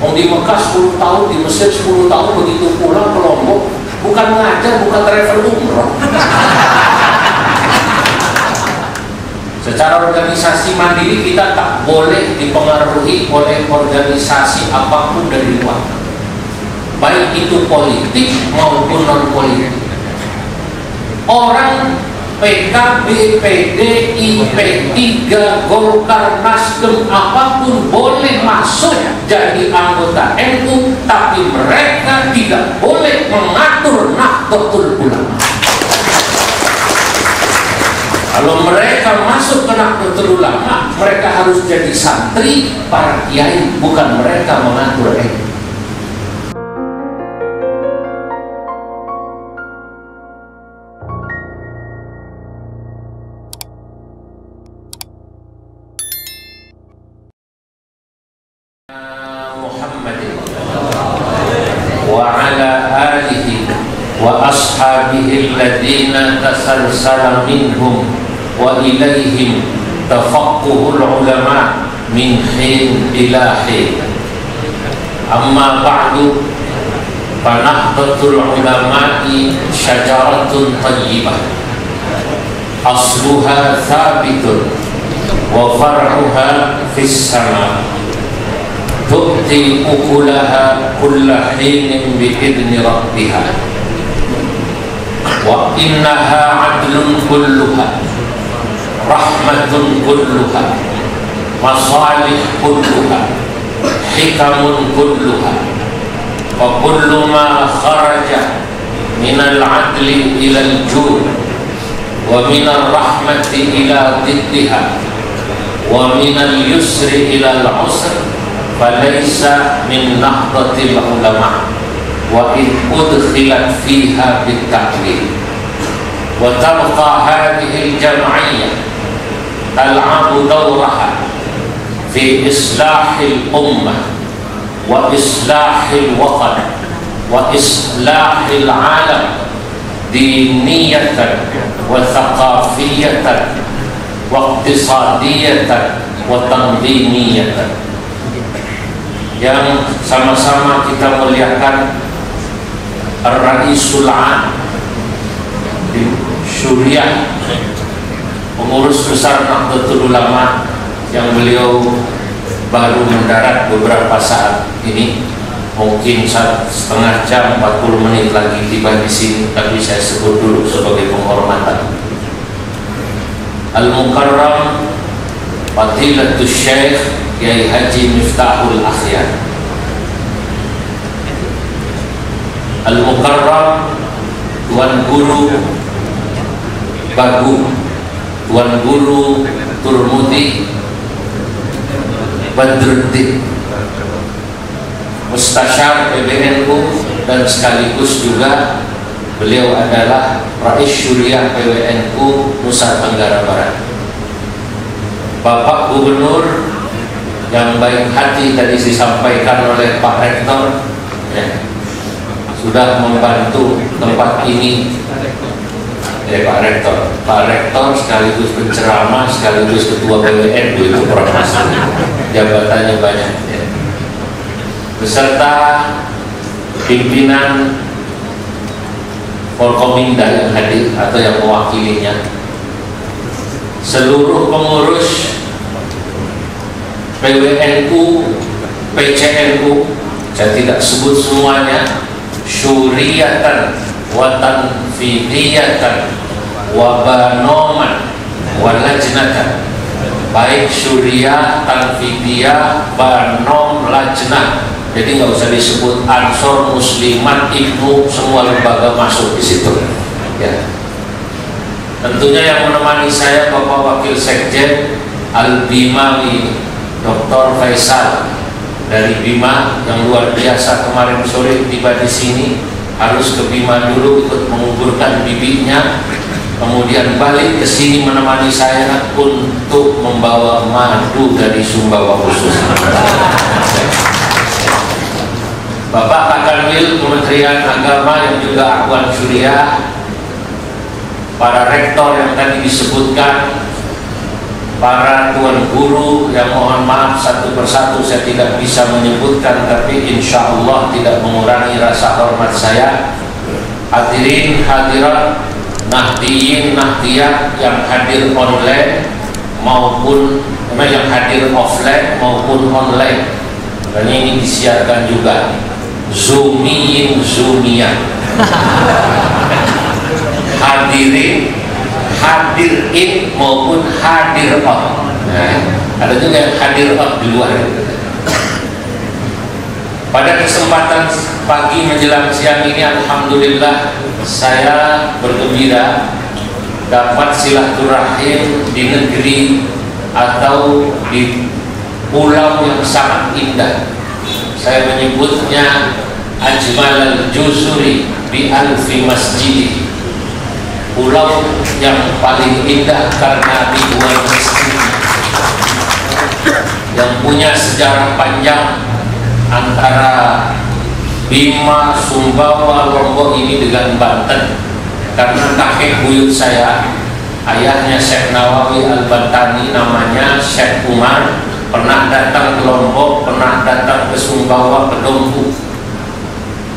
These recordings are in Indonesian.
Mau di Mekah 10 tahun, di Mesir 10 tahun, begitu pulang ke Lombok, bukan ngajar, bukan travel umroh. Secara organisasi mandiri kita tak boleh dipengaruhi oleh organisasi apapun dari luar, baik itu politik maupun non politik. Orang PKB, PDI, P3, Golkar, Nasdem apapun boleh masuk jadi anggota NU, tapi mereka tidak boleh mengatur Nahdlatul Ulama. Kalau mereka masuk ke Nahdlatul Ulama, mereka harus jadi santri para kiai, bukan mereka mengatur NU. Muhammadin wa ala alihi wa ashabihi alladhina tasalsala minhum wa ilaihim tafaqquhul ulama min hin ila hin. Amma ba'du, fa nahdlatul ulama'i syajaratun tayyibah asluha thabitun wa far'uha fis sama, tu'ti ukulaha kulla hinin bi'idni rabbiha, wa innaha adlun kulluha, rahmatun kulluha, masalih kulluha, hikamun kulluha, wa kullu ma kharaja minal adli ilal jud, wa minal rahmati ila diddiha, wa minal yusri ilal usr, falaysa min nahdlatil ulama, wa in udkhilat fiha bitta'lil. Wa tabqa hadhihi al-jam'iyyah tal'abu dawraha fi islahil ummah wa islahil watan wa islahil alam diniyatan wa thaqafiyatan wa iqtisadiyatan wa tanzimiyatan. Yang sama-sama kita melihatkan Ar-Raisul Am di Suriah, pengurus besar Nahdlatul Ulama, yang beliau baru mendarat beberapa saat ini, mungkin setengah jam 40 menit lagi tiba di sini, tapi saya sebut dulu sebagai penghormatan. Al-Mukarram Fadilatul Syekh Kiai Haji Miftahul Akhyar. Al-Mukarram Tuan Guru Bagu, Tuan Guru Turmudi Badruddin, Mustasyar PBNU, dan sekaligus juga beliau adalah Rais Syuriah PWNU Nusa Tenggara Barat. Bapak Gubernur yang baik hati tadi disampaikan oleh Pak Rektor, ya, sudah membantu tempat ini. Pak Rektor sekaligus penceramah sekaligus ketua PWNU, itu profesi, jabatannya banyak, ya. Beserta pimpinan Forkominda yang hadir atau yang mewakilinya, seluruh pengurus PWNU, PCNU, saya tidak sebut semuanya, syuriatan, watanfidiyatan, wabanoman, walajnatan, baik syuriah, tanfidiyah, banom, lajnah. Jadi nggak usah disebut Ansor, Muslimat, Ibnu, semua lembaga masuk di situ, ya. Tentunya yang menemani saya Bapak Wakil Sekjen Al-Bimawi Dr. Faisal dari Bima, yang luar biasa kemarin sore tiba di sini, harus ke Bima dulu ikut menguburkan bibinya, kemudian balik ke sini menemani saya untuk membawa madu dari Sumbawa khusus. Bapak Kakanwil Kementerian Agama yang juga Akhwan Syuriah, para rektor yang tadi disebutkan, para tuan guru yang mohon maaf satu persatu saya tidak bisa menyebutkan, tapi insya Allah tidak mengurangi rasa hormat saya. Hadirin hadirat, nahdiyin nahdiyat yang hadir online maupun yang hadir offline maupun online, dan ini disiarkan juga. Zumiyin zumiyah, hadirin hadirin maupun hadir on. Nah, ada juga yang hadir on di luar. Pada kesempatan pagi menjelang siang ini, alhamdulillah saya bergembira dapat silaturahim di negeri atau di pulau yang sangat indah. Saya menyebutnya Ajmal al-Juzuri bi alfi masjid, pulau yang paling indah karena ribuan masjid, yang punya sejarah panjang antara Bima, Sumbawa, Lombok ini dengan Banten. Karena kakek buyut saya, ayahnya Syekh Nawawi Al-Bantani, namanya Syekh Umar, pernah datang ke Lombok, pernah datang ke Sumbawa, ke Dompu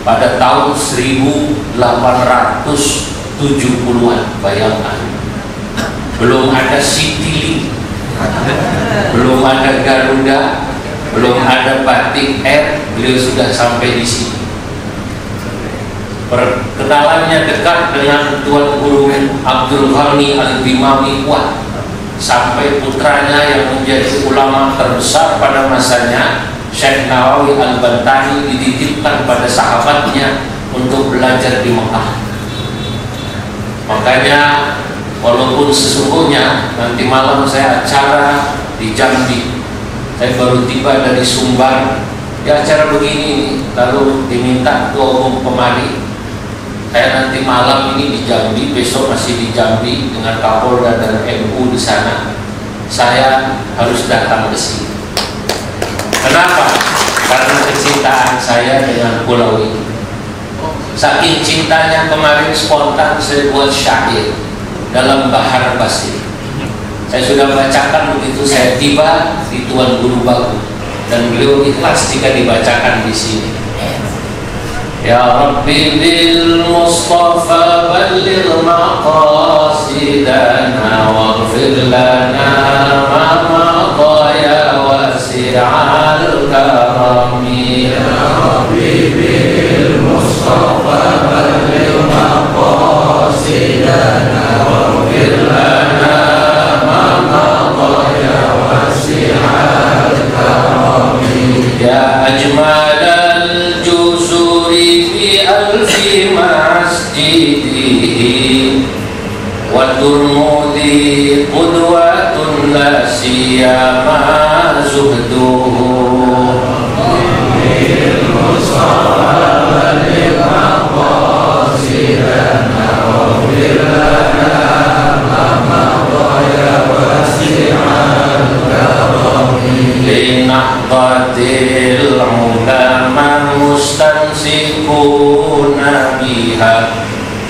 pada tahun 1870-an. Bayangkan, belum ada Citylink, belum ada Garuda, belum ada Batik Air, beliau sudah sampai di sini. Perkenalannya dekat dengan Tuan Guru Abdul Ghani Al-Bimawi kuat, sampai putranya yang menjadi ulama terbesar pada masanya, Syekh Nawawi Al-Bantani, dititipkan pada sahabatnya untuk belajar di Mekah. Makanya walaupun sesungguhnya nanti malam saya acara di Jambi, saya baru tiba dari Sumbar, di acara begini lalu diminta Ketua Umum kemari. Saya nanti malam ini di Jambi, besok masih di Jambi dengan Kapolda dan MU di sana. Saya harus datang ke sini. Kenapa? Karena kecintaan saya dengan pulau ini. Saking cintanya, kemarin spontan saya buat syair dalam Bahar Basri. Saya sudah bacakan begitu saya tiba di Tuan Guru Bagu, dan beliau ikhlas jika dibacakan di sini. Ya Rabbi bil Mustafa balligh maqasidana waghfir lana ma madha ya wasi'al karami. Ya Rabbi bil Mustafa balligh maqasidana waghfir lana ma madha ya wasi'al karami. Ya ajmal fi masjidihi wa turmudi qudwatun la siyama zuhduhu bil musawa lil maqasidana wa bilana ma dhaya wasi'al karami linahdatil ulama mustansikuna biha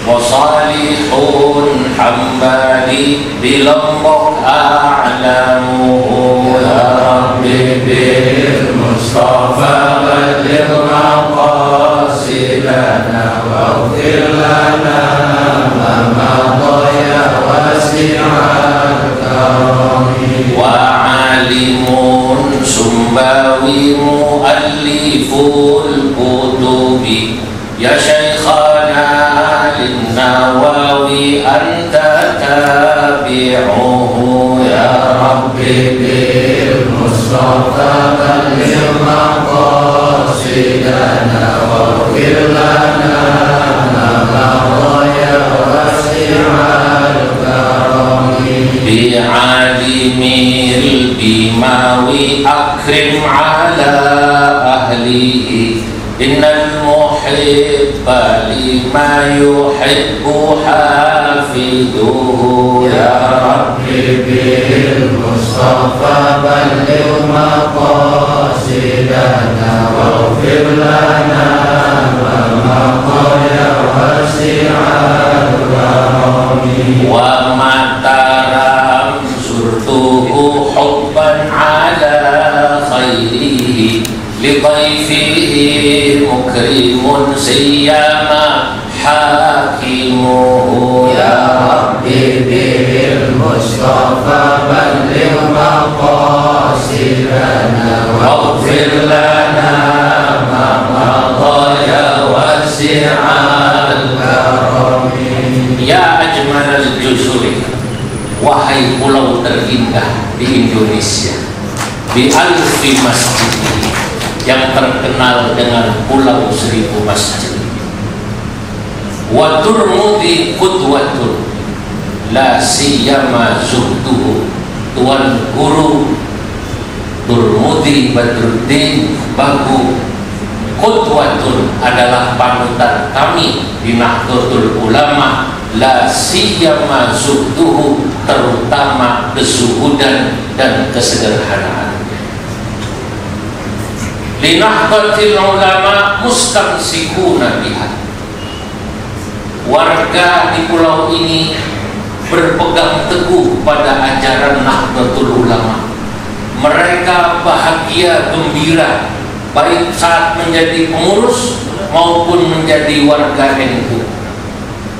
wa salihun hambali di Lombok a'lamu. Ya Rabbi bil Mustafa balligh maqasidana waghfir lana ma madha ya wasi'al karami. Wa alimun Sumbawi mualliful kutubi ya Syekhana Lin-Nawawi anta tabi'uhu. Ya Rabbi bil Mustafa balligh maqasidana waghfir lana ma madha ya wasi'al karami. Bi'alimil Bimawi akrim ala ahlihi innal muhibba lima yuhibbu hafiduhu. Ya Rabbi bil Mustafa balligh maqasidana waghfir lana ma madha ya wasi'al karami. Wa mataram surtuhu fihi mukrimun siyama hakimuhu Ya Rabbi bil Mustafa balligh maqasidana waghfir lana ma madha ya wasi'al karami. Ya ajmalal juzuri, wahai pulau terindah di Indonesia, bi alfi masjid, yang terkenal dengan pulau 1000 masjid. Wa turmudi qudwatun la siyama zuhduhu, tuan guru Turmudi Badruddin Bagu qudwatun adalah panutan kami di Nahdlatul Ulama, la siyama zuhduhu, terutama kezuhudan dan kesederhanaan. Li Nahdlatil Ulama mustamsikuna biha, warga di pulau ini berpegang teguh pada ajaran Nahdlatul Ulama. Mereka bahagia gembira baik saat menjadi pengurus maupun menjadi warga NU.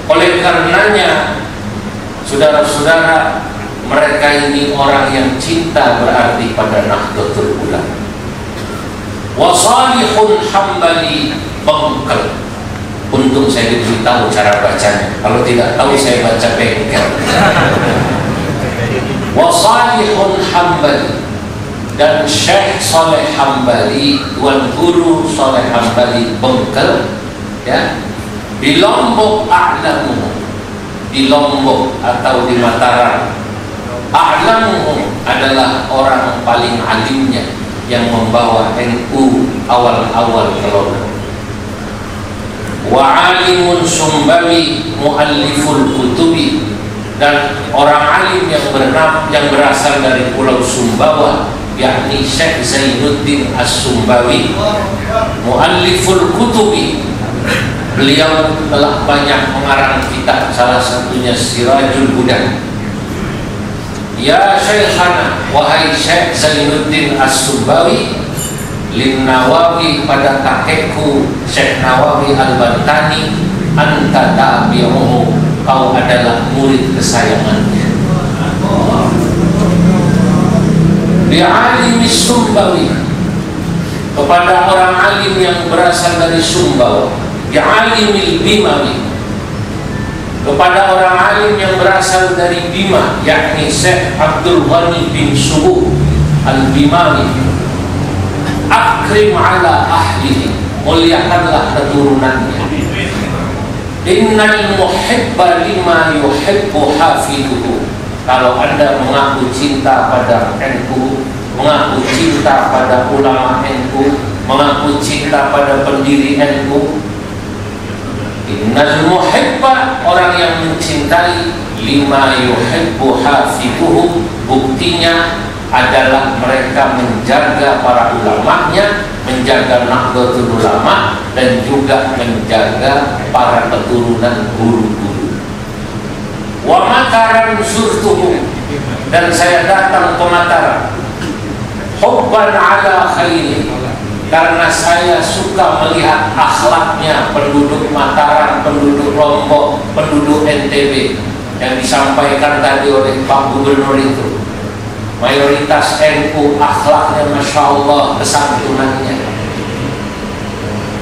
Oleh karenanya, saudara-saudara, mereka ini orang yang cinta berarti pada Nahdlatul Ulama. Wasalihun Hambali Bengkel. Untung saya diberitahu cara bacanya. Kalau tidak tahu saya baca bengkel. Wasalihun Hambali, dan Syekh Saleh Hambali, Tuan Guru Saleh Hambali Bengkel, ya, di Lombok A'lamuhum, di Lombok atau di Mataram. A'lamuhum adalah orang paling alimnya yang membawa NU awal-awal ke Lombok. Wa alimun Sumbawi mualliful kutubi, dan orang alim yang berasal dari Pulau Sumbawa, yakni Syekh Zainuddin As-Sumbawi, mualliful kutubi. Beliau telah banyak mengarang kitab, salah satunya Sirajul Huda. Ya Syekhana, wahai Syekh Zainuddin As-Sumbawi, lin Nawawi, pada kakekku Syekh Nawawi Al-Bantani, anta tabi'uhu, kau adalah murid kesayangannya. Bi'alimi Sumbawi, kepada orang alim yang berasal dari Sumbawa. Bi'alimil Bimawi, kepada orang alim yang berasal dari Bima, yakni Syekh Abdul Ghani bin Subuh Al-Bimawi. Akrim ala ahlihi, muliakanlah keturunannya. Innal muhibba lima yuhibbu hafiduhu, kalau Anda mengaku cinta pada NU, mengaku cinta pada ulama NU, mengaku cinta pada pendiri NU, innal muhibba, orang yang mencintai, lima yuhibbu hafiduhu, buktinya adalah mereka menjaga para ulamanya, menjaga Nahdlatul Ulama, dan juga menjaga para keturunan guru-guru. Wa Mataram zurtuhu, dan saya datang ke Mataram, hubban ala khairi, karena saya suka melihat akhlaknya penduduk Mataram, penduduk Lombok, penduduk NTB yang disampaikan tadi oleh Pak Gubernur itu. Mayoritas NU akhlaknya Masya Allah, kesantunannya,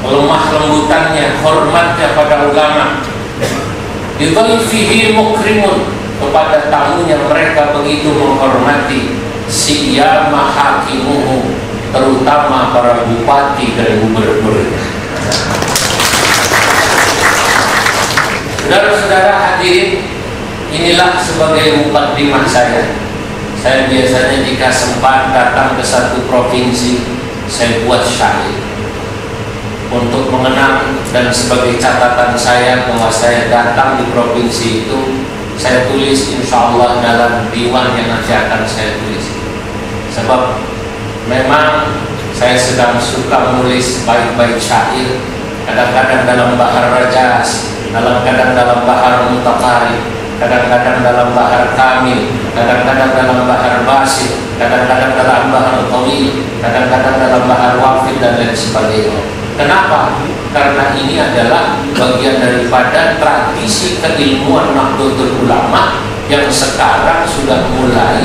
lemah lembutannya, hormatnya pada ulama. Bidhaifihi mukrimun, kepada tamunya mereka begitu menghormati. Siyama hakimuhu, terutama para bupati dan gubernur. Saudara-saudara hadirin, inilah sebagai mukadimah saya. Saya biasanya jika sempat datang ke satu provinsi, saya buat syair untuk mengenang, dan sebagai catatan saya bahwa saya datang di provinsi itu, saya tulis insya Allah dalam diwan yang nanti akan saya tulis. Sebab memang saya sedang suka menulis baik-baik syair, kadang-kadang dalam bahar rajas, kadang-kadang dalam bahar mutaqarib, kadang-kadang dalam bahar kamil, kadang-kadang dalam bahar basir, kadang-kadang dalam bahar tawil, kadang-kadang dalam bahar wafid dan lain sebagainya. Kenapa? Karena ini adalah bagian daripada tradisi keilmuan Nahdlatul Ulama yang sekarang sudah mulai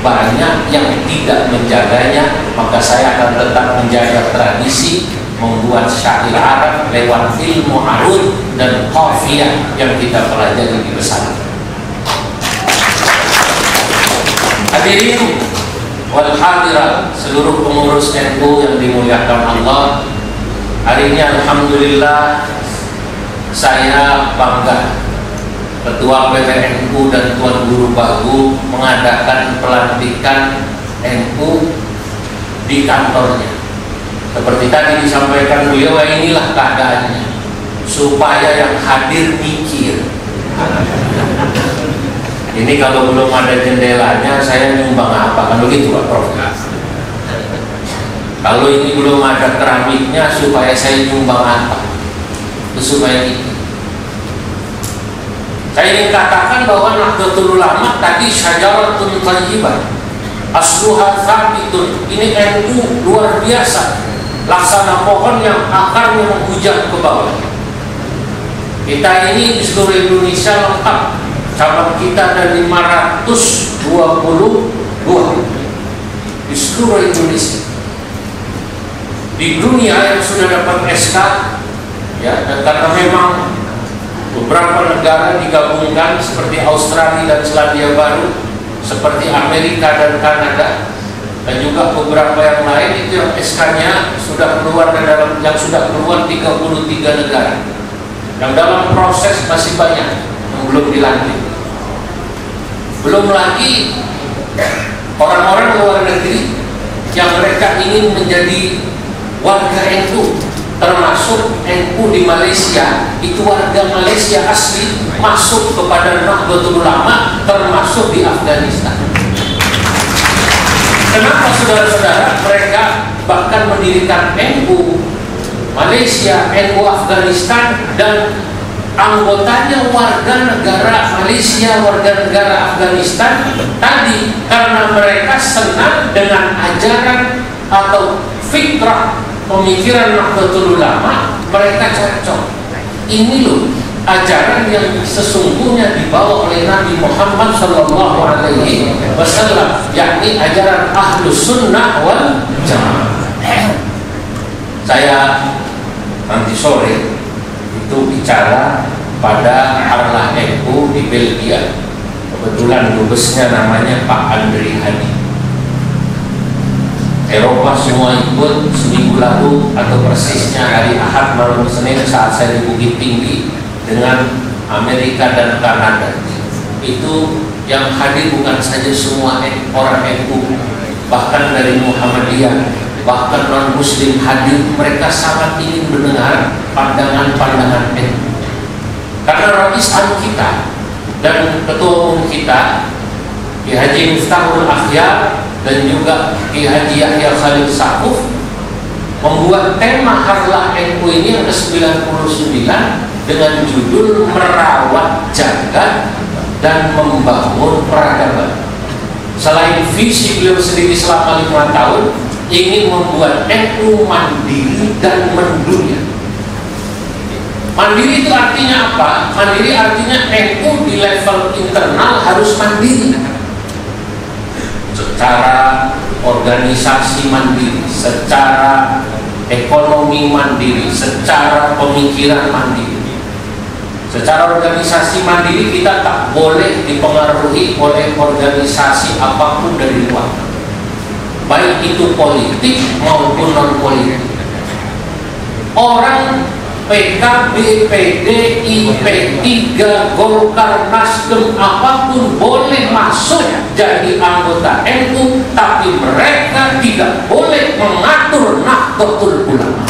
banyak yang tidak menjaganya. Maka saya akan tetap menjaga tradisi membuat syair Arab lewat ilmu arud dan qafiyah yang kita pelajari di pesantren. Hadirin wal hadirat, seluruh pengurus NU yang dimuliakan Allah, hari ini alhamdulillah saya bangga Ketua PBNU dan Tuan Guru Bagu mengadakan pelantikan NU di kantornya. Seperti tadi disampaikan beliau, inilah keadaannya supaya yang hadir mikir. Ini kalau belum ada jendelanya saya nyumbang apa, kan begitu Pak Prof? Kalau ini belum ada keramiknya supaya saya nyumbang apa? Itu supaya gitu. Saya ingin katakan bahwa Nahdlatul Ulama tadi syajaratun thayyibah asluha tsabitun. Ini NU luar biasa, laksana pohon yang akarnya menghujam ke bawah. Kita ini di seluruh Indonesia lengkap, cabang kita ada 522 di seluruh Indonesia. Di dunia yang sudah dapat SK, ya, dan karena memang beberapa negara digabungkan seperti Australia dan Selandia Baru, seperti Amerika dan Kanada, dan juga beberapa yang lain itu yang SK-nya sudah keluar dalam, yang sudah keluar 33 negara. Yang dalam proses masih banyak yang belum dilantik. Belum lagi orang-orang luar negeri yang mereka ingin menjadi warga NU, termasuk NU di Malaysia, itu warga Malaysia asli masuk kepada Nahdlatul Ulama, termasuk di Afghanistan. Kenapa saudara-saudara? Mereka bahkan mendirikan NU Malaysia, NU Afghanistan, dan anggotanya warga negara Malaysia, warga negara Afghanistan tadi, karena mereka senang dengan ajaran atau fikrah pemikiran Nahdlatul Ulama, mereka cocok. Ini loh ajaran yang sesungguhnya dibawa oleh Nabi Muhammad SAW, yakni ajaran Ahlus Sunnah wal Jamaah. Saya nanti sore itu bicara pada Arlah NU di Belgia. Kebetulan dubesnya namanya Pak Andri Hadi. Eropa semua ikut seminggu lalu, atau persisnya hari Ahad malam Senin saat saya di Bukit Tinggi dengan Amerika dan Kanada. Itu yang hadir bukan saja semua orang NU, bahkan dari Muhammadiyah, bahkan non muslim hadir. Mereka sangat ingin mendengar pandangan-pandangan NU, karena Rais kita dan Ketua Umum kita Ki Haji Miftahul Akhyar dan juga Ki Haji Yahya Khalil Saquf membuat tema Harlah NU ini yang ke-99 dengan judul Merawat, Jaga, dan Membangun Peradaban. Selain visi beliau sendiri selama 5 tahun ingin membuat NU mandiri dan mendunia. Mandiri itu artinya apa? Mandiri artinya NU di level internal harus mandiri, secara organisasi mandiri, secara ekonomi mandiri, secara pemikiran mandiri. Secara organisasi mandiri kita tak boleh dipengaruhi oleh organisasi apapun dari luar, baik itu politik maupun non politik. Orang PKB, PDI, P3, Golkar, Nasdem, apapun boleh masuk jadi anggota NU, tapi mereka tidak boleh mengatur Nahdlatul Ulama.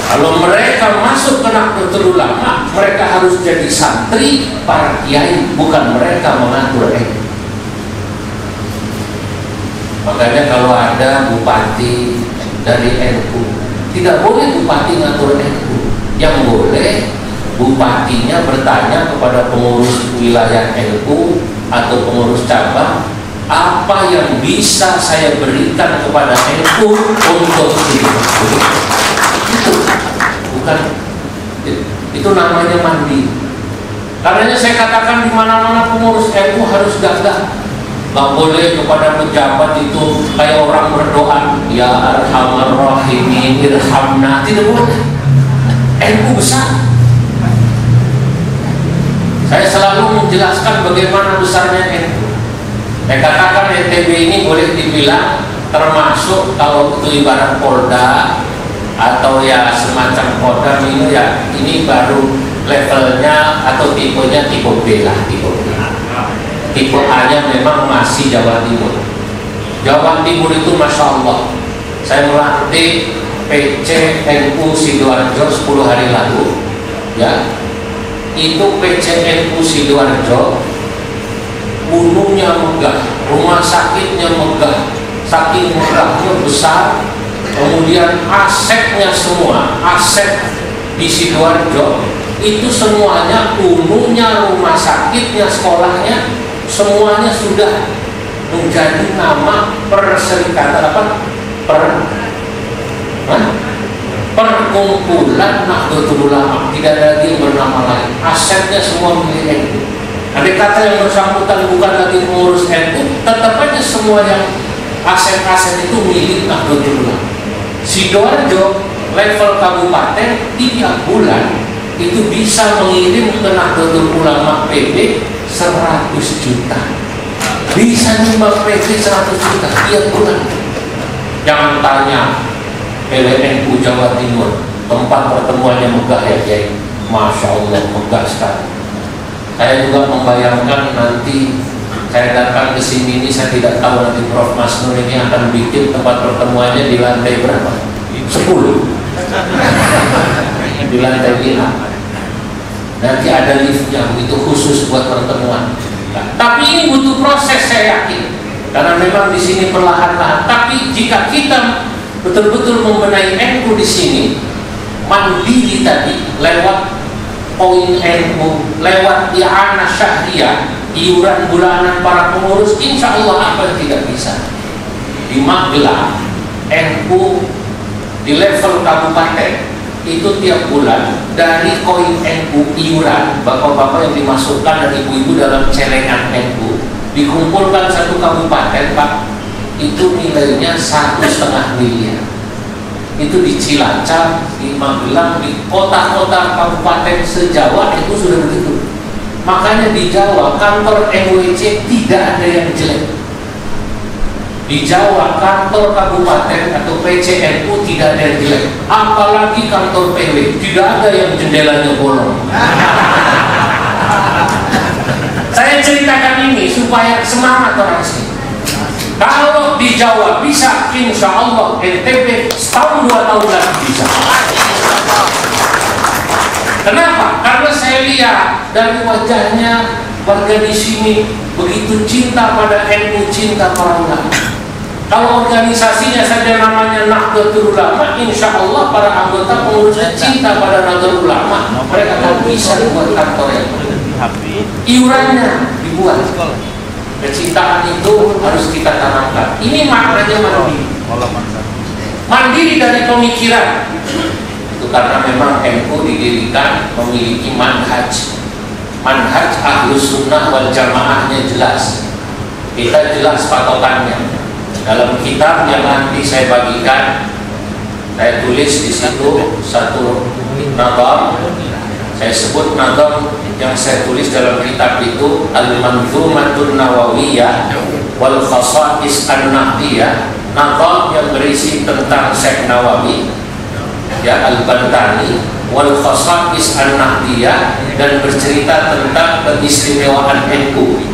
Kalau mereka masuk ke Nahdlatul Ulama, mereka harus jadi santri para kiai, bukan mereka mengatur NU. Makanya kalau ada bupati dari NU, tidak boleh bupati ngatur NU. Yang boleh bupatinya bertanya kepada pengurus wilayah NU atau pengurus cabang, apa yang bisa saya berikan kepada NU untuk itu? Itu bukan, itu namanya mandi. Karenanya saya katakan di mana-mana pengurus NU harus gagah. Gak boleh kepada pejabat itu kayak orang berdoa, ya arhamar rahimin irhamna. Tidak boleh. NU besar. Saya selalu menjelaskan bagaimana besarnya NU. Saya katakan NTB ini boleh dibilang termasuk, kalau itu ibarat Polda atau ya semacam Polda ini, ya ini baru levelnya atau tipenya tipe B lah, tipe B. Tipe A nya memang masih Jawa Timur. Jawa Timur itu Masya Allah, saya melatih PC NU Sidoarjo 10 hari lalu, ya. Itu PC NU Sidoarjo, gunungnya megah, rumah sakitnya megah, saking megahnya besar, kemudian asetnya semua, aset di Sidoarjo itu semuanya, gunungnya, rumah sakitnya, sekolahnya, semuanya sudah menjadi nama perserikatan perkumpulan Nahdlatul Ulama. Tidak ada lagi yang bernama lain. Asetnya semua milik NU. Andai kata yang bersangkutan bukan lagi pengurus NU, tetap aja semua yang aset-aset itu milik Nahdlatul Ulama. Sidoarjo level kabupaten tiap bulan itu bisa mengirim ke Nahdlatul Ulama PB 100 juta. Bisa nyumbang PB 100 juta tiap bulan. Jangan tanya LNU Jawa Timur, tempat pertemuannya megah ya Kiai. Masya Allah megah sekali. Saya juga membayangkan nanti saya datang ke sini ini, saya tidak tahu nanti Prof. Masnun ini akan bikin tempat pertemuannya di lantai berapa? 10 di lantai 5. Nanti ada liftnya, itu khusus buat pertemuan. Nah, tapi ini butuh proses, saya yakin, karena memang di sini perlahan-lahan. Tapi jika kita betul-betul membenahi NU di sini, mandiri tadi lewat poin NU, lewat i'anah syahriyah, iuran bulanan para pengurus, insya Allah apa yang tidak bisa. Di Magelang, NU di level kabupaten itu tiap bulan dari koin NU iuran bapak-bapak yang dimasukkan dan ibu-ibu dalam celengan NU dikumpulkan satu kabupaten, Pak, itu nilainya 1,5 miliar. Itu di Cilacap, di Magelang, di kota-kota kabupaten se-Jawa itu sudah begitu. Makanya di Jawa kantor NWC tidak ada yang jelek. Di Jawa kantor kabupaten atau PCNU tidak ada yang jelek, apalagi kantor PW tidak ada yang jendelanya bolong. Saya ceritakan ini supaya semangat orang sini. Kalau di Jawa bisa, insya Allah NTB setahun 2 tahun lagi bisa. Kenapa? Karena saya lihat dari wajahnya warga di sini begitu cinta pada NU, cinta para ulama. Kalau organisasinya saja namanya Nahdlatul Ulama, insya Allah para anggota pengurusnya cinta pada Nahdlatul Ulama, mereka akan bisa dibuat kantor yang iurannya dibuat. Kecintaan itu harus kita tanamkan. Ini maknanya mandiri. Mandiri dari pemikiran. Itu karena memang NU didirikan memiliki manhaj. Manhaj Ahlus Sunnah wal Jamaahnya jelas. Kita jelas patokannya. Dalam kitab yang nanti saya bagikan, saya tulis di situ satu nazam. Saya sebut nazam yang saya tulis dalam kitab itu Al-Manzumatun Nawawiyah wal Khasa'is An-Nahdiyah, nazam yang berisi tentang Syekh Nawawi, ya, Al-Bantani, wal Khasa'is An-Nahdiyah, dan bercerita tentang keistimewaan NU.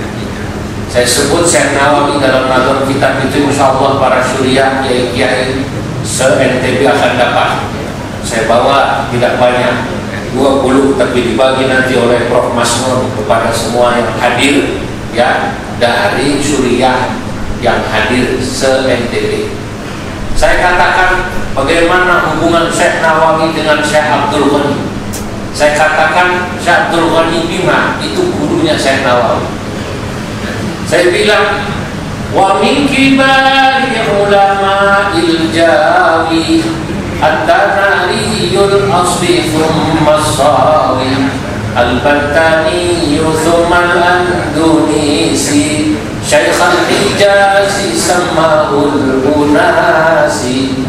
Saya sebut Syekh Nawawi dalam nazam kitab itu, insya Allah para syuriah, kiai-kiai se-NTB akan dapat. Saya bawa tidak banyak, 20, tapi dibagi nanti oleh Prof. Masnun kepada semua yang hadir, ya, dari syuriah yang hadir se-NTB. Saya katakan bagaimana hubungan Syekh Nawawi dengan Syekh Abdul Ghani. Saya katakan Syekh Abdul Ghani Bima itu gurunya Syekh Nawawi. Saya bilang wa min kibari ulama'il jawi at-tanariyul asli thumma as-sawi al-battani thumma al-andunisi Syekh al-Hijazi sammahul unasi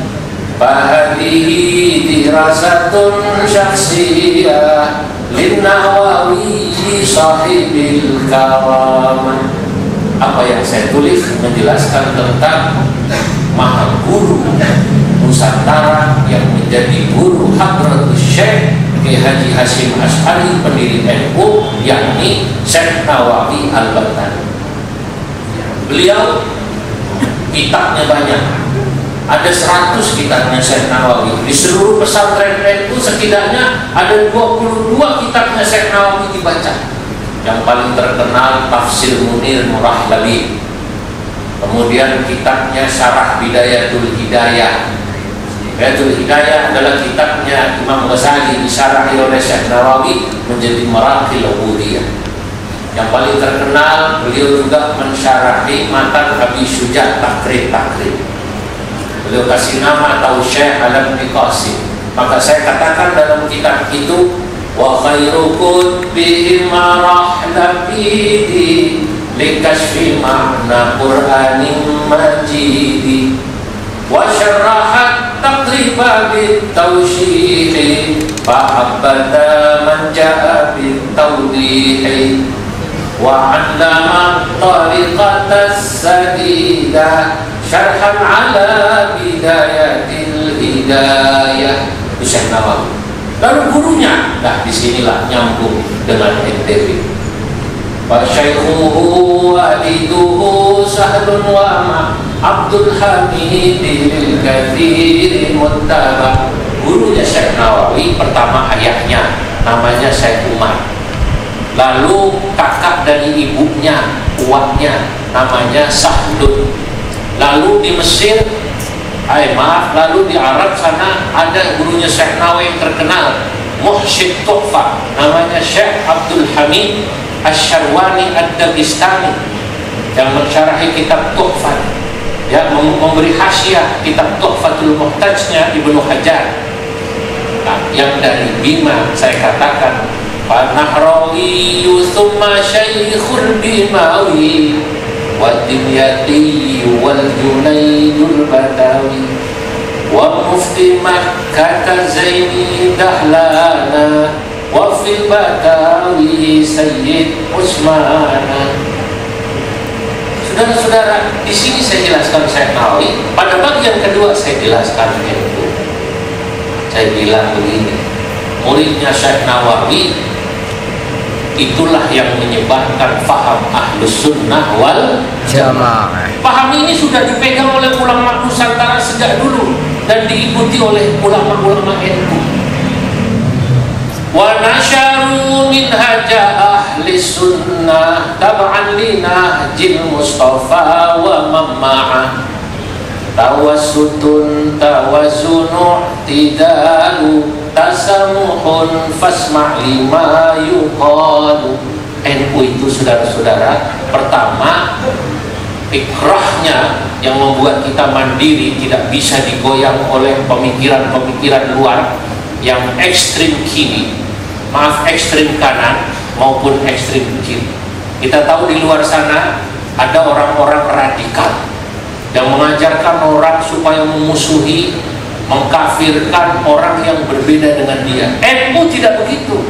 fahadihi dirasatun syakhsiyah lin-Nawawi sahibil karamah. Apa yang saya tulis menjelaskan tentang Maha Guru Nusantara yang menjadi guru Hadratus Syekh Kiai Haji Hasyim Asy'ari pendiri NU, yakni Syekh Nawawi Al-Battani. Beliau kitabnya banyak, ada 100 kitabnya Syekh Nawawi. Di seluruh pesantren NU setidaknya ada 22 kitabnya Syekh Nawawi dibaca. Yang paling terkenal Tafsir Munir Murahlabi, kemudian kitabnya Syarah Bidayatul Hidayah. Bidayatul Hidayah adalah kitabnya Imam Ghazali, disyarahi oleh Syekh Nawawi menjadi Maraqil Ubudiyah. Yang paling terkenal, beliau juga mensyarahi matan Abi Syuja' Takrib. Beliau kasih nama Tausyih Alam Qasim. Maka saya katakan dalam kitab itu, wa khairu kutbihim rahlabidi likashfi ma'na Qur'anin majidi wa syarrahat taqriba bitawshihi fa'abbata man ja'a bitawdihi wa 'allama tariqatas sadida syarhan ala bidayatil hidayah. Itu Syekh Nawawi. Lalu gurunya, nah disinilah nyambung dengan NTB. Wa syaikhuhu waliduhu Sahlun wa ma Abdul Hamidil Kathiri Muttaba. Gurunya Syekh Nawawi pertama ayahnya namanya Syekh Umar. Lalu kakak dari ibunya, uaknya namanya Sahlun. Lalu di Mesir, lalu di Arab sana ada gurunya Syekh Nawawi yang terkenal, Muhsin Tuhfah, namanya Syekh Abdul Hamid Asy-Syarwani Ad-Dagestani, yang mensyarahi kitab Tuhfah, ya, memberi hasyiah kitab Tuhfatul Muhtajnya Ibnu Hajar. Nah, yang dari Bima saya katakan Nahrawi thumma Syekhul Bimawi Wadimyati wal Junaidul Badawi wa mufti Makkah Zaini Dahlana wa fil Badawi Sayyid Utsmana. Saudara-saudara, di sini saya jelaskan Syekh Nawawi. Pada bagian kedua saya jelaskan itu. Saya bilang begini, muridnya Syekh Nawawi itulah yang menyebabkan faham Ahlus Sunnah wal Jamaah. Paham ini sudah dipegang oleh ulama Nusantara sejak dulu dan diikuti oleh ulama-ulama NU. Wa nasyaru minhaja ahli sunnah tab'an li nahjil Mustafa wa mamma'ah tawassutun tawazunu tidalu tasamuhun fasma' lima yuqalu. NU itu saudara-saudara, pertama ikrahnya yang membuat kita mandiri, tidak bisa digoyang oleh pemikiran-pemikiran luar yang ekstrim kiri, ekstrim kanan maupun ekstrim kiri. Kita tahu di luar sana ada orang-orang radikal yang mengajarkan orang supaya memusuhi, mengkafirkan orang yang berbeda dengan dia. NU tidak begitu.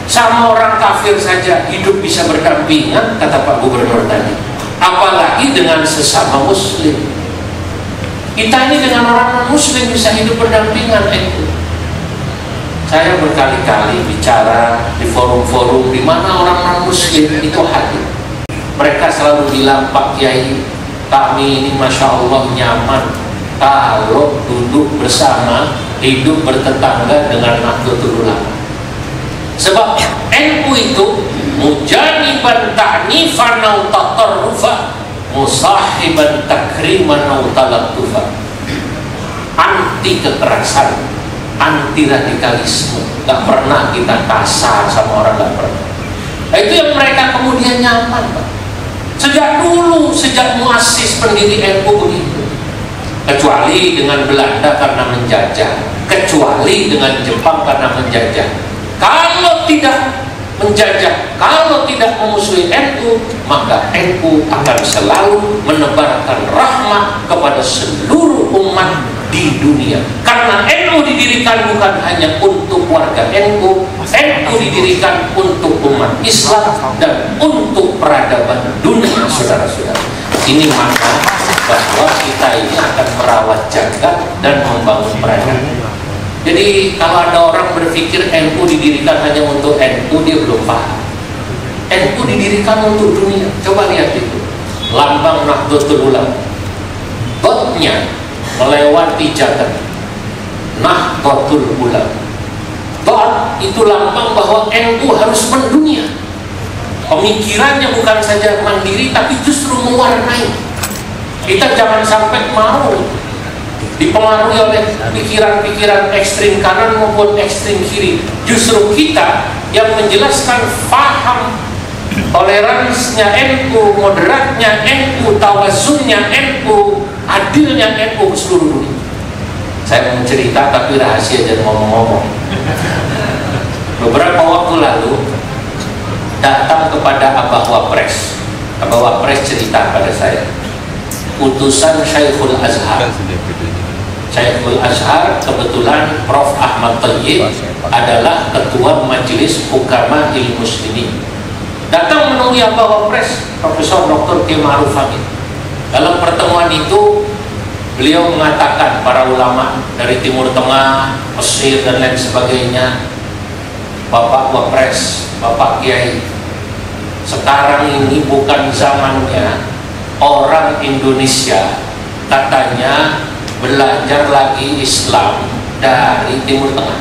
Sama orang kafir saja hidup bisa berdampingan, kata Pak Gubernur tadi, apalagi dengan sesama muslim. Kita ini dengan orang muslim bisa hidup berdampingan. NU. Saya berkali-kali bicara di forum-forum di mana orang muslim itu hadir. Mereka selalu bilang, Pak Kiai, kami ini Masya Allah nyaman kalau duduk bersama, hidup bertetangga dengan Nahdlatul Ulama. Sebab NU itu mujaniban ta'nifan au tatarrufa, musahiban takriman au talattufa. Anti kekerasan, anti radikalisme, nggak pernah kita kasar sama orang, nggak pernah. Nah, itu yang mereka kemudian nyaman, Pak. Sejak dulu, sejak muassis pendiri NU begitu. Kecuali dengan Belanda karena menjajah, kecuali dengan Jepang karena menjajah. Kalau tidak menjajah, kalau tidak memusuhi NU, maka NU akan selalu menebarkan rahmat kepada seluruh umat di dunia. Karena NU didirikan bukan hanya untuk warga NU, NU didirikan untuk umat Islam dan untuk peradaban dunia, saudara-saudara. Ini makna bahwa kita ini akan merawat jagat dan membangun peradaban. Jadi kalau ada orang berpikir NU didirikan hanya untuk NU, dia belum paham. NU didirikan untuk dunia. Coba lihat itu, lambang Nahdlatul Ulama, dotnya melewati jagat, Nahdlatul Ulama. Dot itu lambang bahwa NU harus mendunia. Pemikirannya bukan saja mandiri, tapi justru mewarnai. Kita jangan sampai mau dipengaruhi oleh pikiran-pikiran ekstrim kanan maupun ekstrim kiri. Justru kita yang menjelaskan paham toleransinya NU, moderatnya NU, tawazunnya NU, adilnya NU ke seluruh dunia. Saya mau cerita tapi rahasia, jangan ngomong-ngomong. Beberapa waktu lalu datang kepada Abah Wapres. Abah Wapres cerita pada saya, utusan Syekhul Azhar. Syekhul Azhar kebetulan Prof. Ahmad Thayyib adalah ketua Majelis Hukama Muslimin. Datang menemui Abah Wapres, Profesor Dr. Kiai Ma'ruf Amin. Dalam pertemuan itu beliau mengatakan para ulama dari Timur Tengah, Mesir dan lain sebagainya, Bapak Wapres, Bapak Kiai, sekarang ini bukan zamannya orang Indonesia katanya belajar lagi Islam dari Timur Tengah,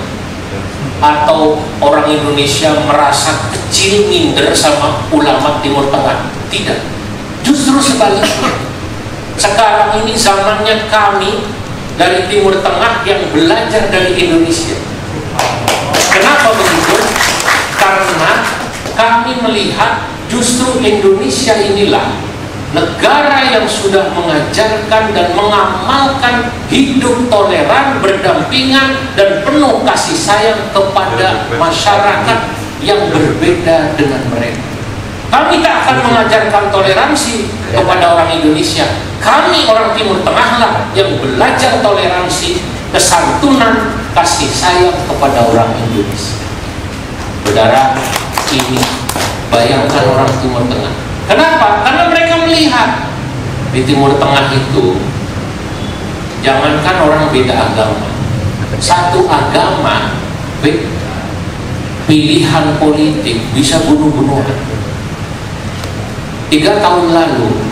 atau orang Indonesia merasa kecil minder sama ulama Timur Tengah. Tidak, justru sebaliknya. Sekarang ini zamannya kami dari Timur Tengah yang belajar dari Indonesia. Kenapa begitu? Karena kami melihat justru Indonesia inilah negara yang sudah mengajarkan dan mengamalkan hidup toleran, berdampingan dan penuh kasih sayang kepada masyarakat yang berbeda dengan mereka. Kami tak akan mengajarkan toleransi kepada orang Indonesia. Kami orang Timur Tengah lah yang belajar toleransi, kesantunan, kasih sayang kepada orang Indonesia. Saudara, ini bayangkan orang Timur Tengah. Kenapa? Karena mereka melihat di Timur Tengah itu, jangankan orang beda agama, satu agama, pilihan politik bisa bunuh-bunuhan. 3 tahun lalu,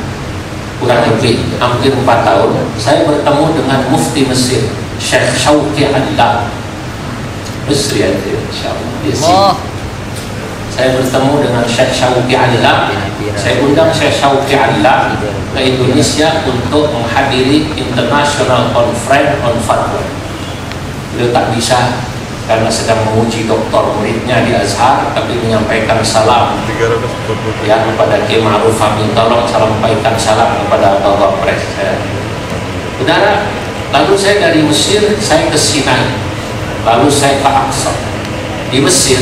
kurang lebih hampir 4 tahun, saya bertemu dengan Mufti Mesir, Syekh Syauqi Allam. Mesir ya, insyaallah. Saya bertemu dengan Syekh Syauqi Allam. Saya undang Syekh Syauqi Allam ke Indonesia untuk menghadiri International Conference on Fatwa. Beliau tak bisa karena sedang menguji doktor muridnya di Azhar, tapi menyampaikan salam ya kepada Kiai Ma'ruf Amin. Tolong sampaikan salam kepada Bapak Wapres. Saudara, lalu saya dari Mesir, saya ke Sinai, lalu saya ke Aqsa. Di Mesir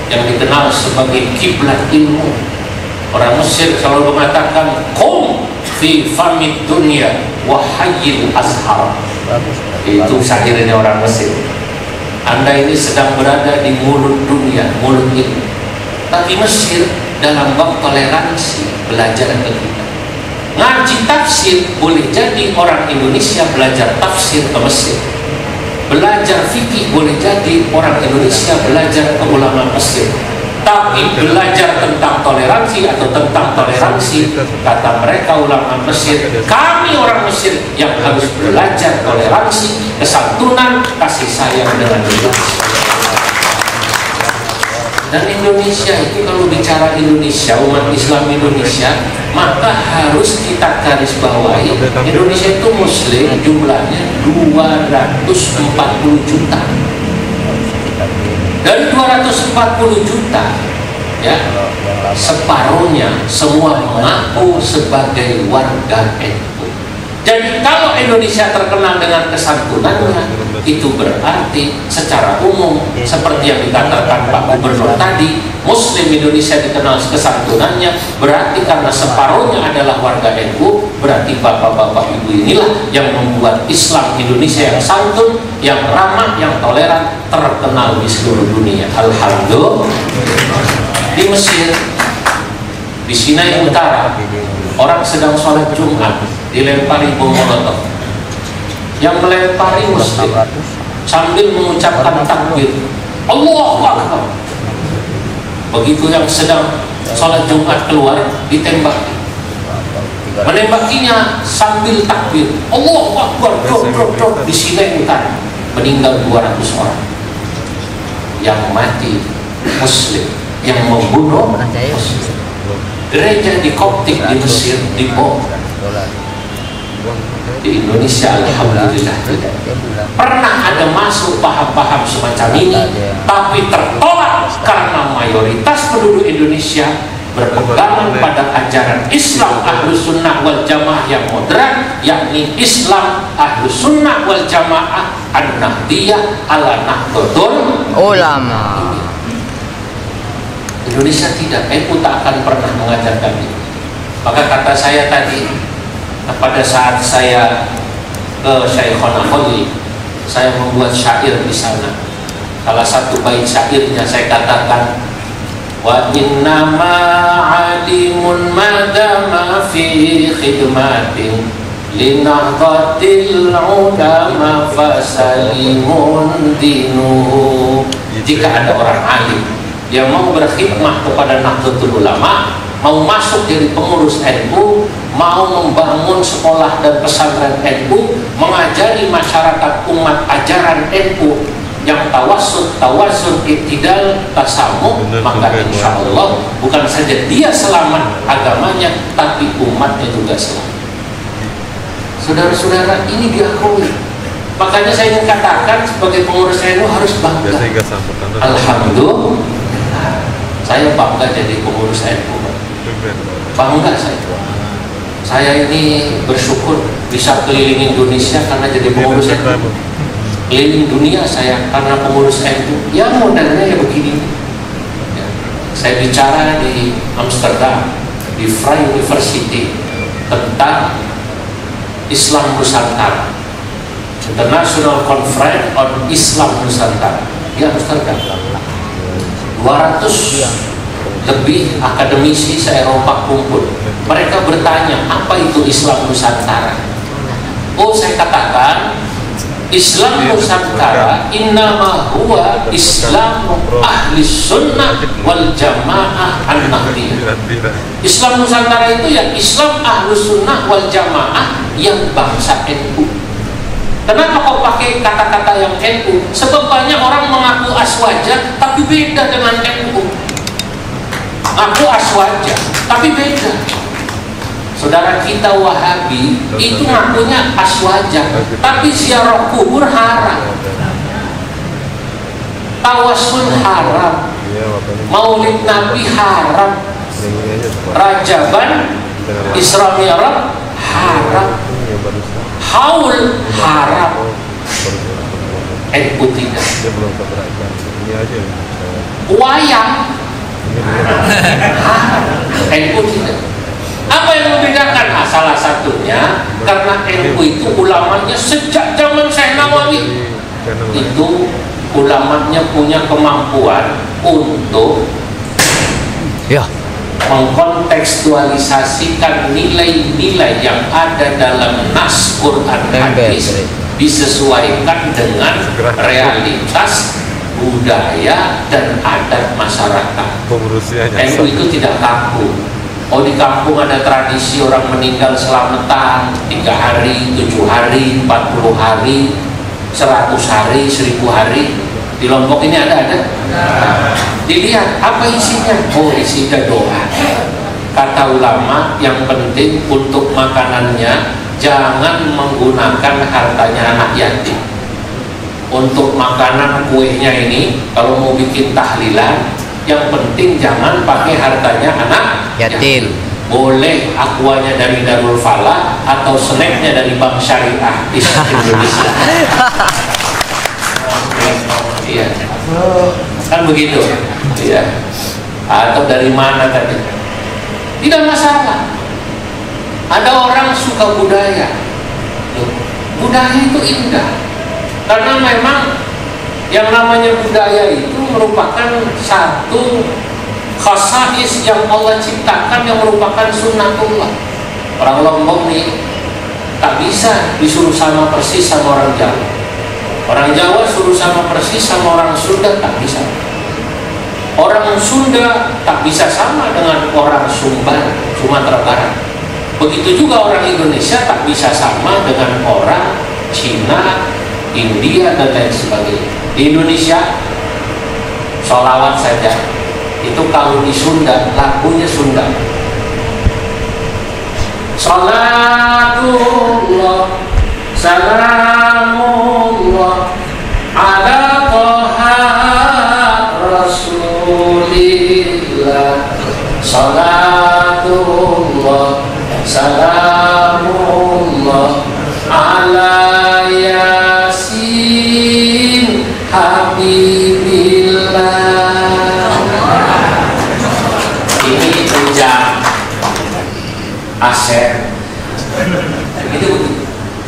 yang dikenal sebagai kiblat ilmu, orang Mesir selalu mengatakan qum fi famid dunya wa hayyil azhar. Itu syairnya orang Mesir. Anda ini sedang berada di mulut dunia, mulut ilmu. Tapi Mesir dalam bab toleransi belajar ke kita. Ngaji tafsir boleh jadi orang Indonesia belajar tafsir ke Mesir. Belajar fikih boleh jadi orang Indonesia belajar ke ulama Mesir. Tapi belajar tentang toleransi atau tentang toleransi, kata mereka ulama Mesir, kami orang Mesir yang harus belajar toleransi, kesantunan, kasih sayang dengan Indonesia. Dan Indonesia itu, kalau bicara Indonesia, umat Islam Indonesia, maka harus kita garis bawahi, Indonesia itu muslim jumlahnya 240 juta. Dari 240 juta, ya, separuhnya semua mengaku sebagai warga NU. Jadi kalau Indonesia terkenal dengan kesantunannya, itu berarti secara umum seperti yang dikatakan Pak Gubernur tadi, Muslim Indonesia dikenal kesantunannya, berarti karena separuhnya adalah warga NU, berarti bapak-bapak ibu inilah yang membuat Islam Indonesia yang santun, yang ramah, yang toleran, terkenal di seluruh dunia. Alhamdulillah. Di Mesir, di Sinai Utara, orang sedang sholat Jumat, dilempari bom molotov. Yang melempari muslim sambil mengucapkan takbir, Allahu Akbar. Begitu yang sedang sholat Jumat keluar, ditembaki. Menembakinya sambil takbir, Allahu Akbar, di Sinai Utara. Meninggal 200 orang. Yang mati muslim, yang membunuh muslim. Gereja di Koptik di Mesir dibom. Di Indonesia alhamdulillah tidak. Pernah ada masuk paham-paham semacam ini, tapi tertolak karena mayoritas penduduk Indonesia berpegangan pada ajaran Islam Ahlus Sunnah wal Jamaah yang moderat, yakni Islam Ahlus Sunnah wal Jamaah An-Nahdiyah ala Nahdlatul Ulama. Indonesia tidak, NU tak akan pernah mengajarkan itu. Maka kata saya tadi, pada saat saya ke Syekhona Khalil, saya membuat syair di sana. Salah satu bait syairnya saya katakan, wa innama alimun madama fi khidmatin linahdlatil ulama fasalimun dinuhu. Jika ada orang alim yang mau berkhidmah kepada Nahdlatul Ulama, mau masuk jadi pengurus NU, mau membangun sekolah dan pesantren NU, mengajari masyarakat umat ajaran NU yang tawasud, tawazun, iktidal, tasamuh, maka insya Allah bukan saja dia selamat agamanya, tapi umatnya juga selamat. Saudara-saudara, ini diakui. Makanya saya ingin katakan sebagai pengurus NU harus bangga. Alhamdulillah, saya bangga jadi pengurus NU. Bangga saya. Saya ini bersyukur bisa keliling Indonesia karena jadi pengurus NU. Keliling dunia saya karena pengurus NU. Yang modalnya ya begini. Ya. Saya bicara di Amsterdam, di Vrije University, tentang Islam Nusantara, International Conference on Islam Nusantara di Amsterdam. 200 lebih akademisi se-Eropa kumpul. Mereka bertanya, apa itu Islam Nusantara? Oh, saya katakan, Islam Nusantara innama huwa Islam ahli sunnah wal jamaah an-nahdiyah. Islam Nusantara itu ya Islam ahli sunnah wal jamaah yang bangsa NU. Kenapa kau pakai kata-kata yang NU? Sebab banyak orang mengaku aswaja tapi beda dengan NU. Aku aswaja tapi beda. Saudara kita Wahabi itu ngakunya aswaja, tapi ziarah kubur haram, tawasul haram, maulid Nabi haram, Rajaban, Isra Mi'raj haram, haul haram. NU tidak. Wayang NU tidak. Apa yang membedakan? Nah, salah satunya karena NU itu ulamanya sejak zaman Syekh Nawawi itu ulamanya punya kemampuan untuk mengkontekstualisasikan nilai-nilai yang ada dalam nas Quran hadis disesuaikan dengan realitas budaya dan adat masyarakat. NU itu tidak kaku. Oh, di kampung ada tradisi orang meninggal selamatan 3 hari, 7 hari, 40 hari, 100 hari, 1000 hari. Di Di Lombok ini ada? Dilihat apa isinya? Oh, isinya doa. Kata ulama, yang penting untuk makanannya jangan menggunakan hartanya anak yatim. Untuk makanan kuenya ini, kalau mau bikin tahlilan, yang penting jangan pakai hartanya anak yatim. Boleh aquanya dari Darul Falah atau snacknya dari Bank Syariah Indonesia. Iya, kan begitu. Iya. Atau dari mana tadi? Tidak masalah. Ada orang suka budaya. Budaya itu indah. Karena memang yang namanya budaya itu merupakan satu khasais yang Allah ciptakan, yang merupakan sunnatullah. Orang Lombok nih tak bisa disuruh sama persis sama orang Jawa. Orang Jawa suruh sama persis sama orang Sunda tak bisa. Orang Sunda tak bisa sama dengan orang Sumbar, Sumatera Barat. Begitu juga orang Indonesia tak bisa sama dengan orang Cina, India dan lain sebagainya. Di Indonesia sholawat saja itu kalau di Sunda lagunya Sunda. Salatullah salamullah ala toha rasulillah. Salatullah salamullah ala yasin habibillah. Ini hujan Asep gitu.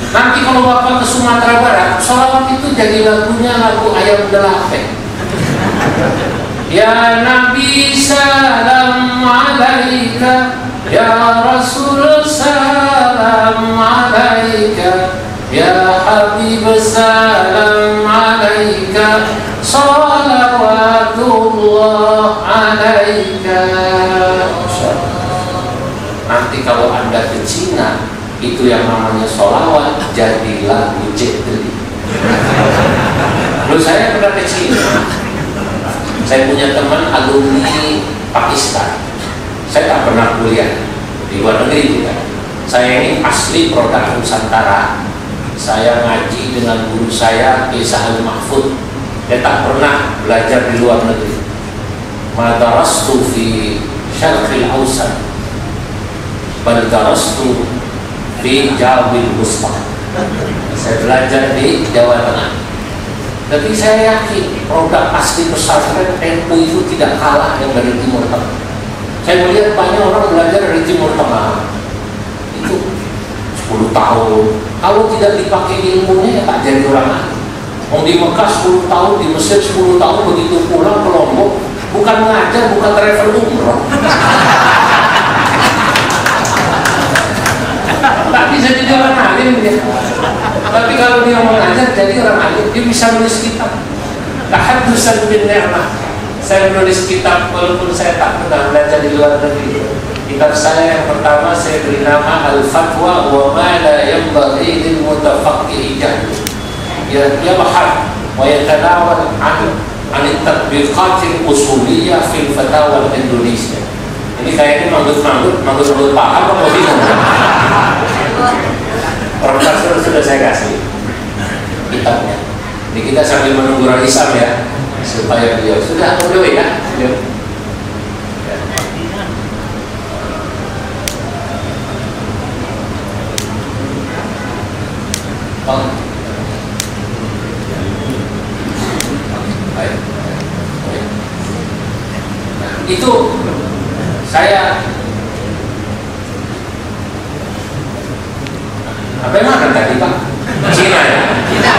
Nanti kalau Bapak ke Sumatera Barat, sholawat itu jadi lagunya lagu ayam delape. Ya Nabi salam alaika, ya Rasul salam alaika, ya Habib salam alaika, salawatullah alaika. Nanti kalau Anda ke Cina, itu yang namanya sholawat jadi lagu Jetli. Lalu saya pernah ke Cina, saya punya teman alumni Pakistan. Saya tak pernah kuliah di luar negeri juga. Saya ini asli produk Nusantara. Saya ngaji dengan guru saya Kisah Al-Mahfud. Saya tak pernah belajar di luar negeri. Madarastu fi Syarqil Ausat, bal darastu di Jawil Wusta. Saya belajar di Jawa Tengah. Tapi saya yakin produk asli pesantren NU itu tidak kalah yang dari Timur Tengah. Saya melihat banyak orang belajar dari Timur Tengah itu 10 tahun. Kalau tidak dipakai ilmunya ya tak jadi orang ahli. Mau di Mekah 10 tahun, di Mesir 10 tahun, begitu pulang ke Lombok bukan ngajar, bukan travel umroh. Tak bisa jadi orang alim dia. Tapi kalau dia mau ngajar jadi orang alim, dia bisa nulis kitab. Tahaddusan bin ni'mah. Saya menulis kitab walaupun saya tak pernah belajar di luar negeri. Kitab saya yang pertama saya beri nama Al-Fatwa wa ma la yanbaghi lil mutafaqqihi jahlu. Ya bahar wa yatanawal an at-tatbiqat al-usuliyah fil fatawa Indonesia. Ini kayaknya manggut paham apa bingung? Profesor sudah saya kasih kitabnya. Ini kita sambil menunggu Raisam ya, supaya beliau sudah dulu ya. Itu saya apa yang makan tadi Pak? Cina ya? Tidak.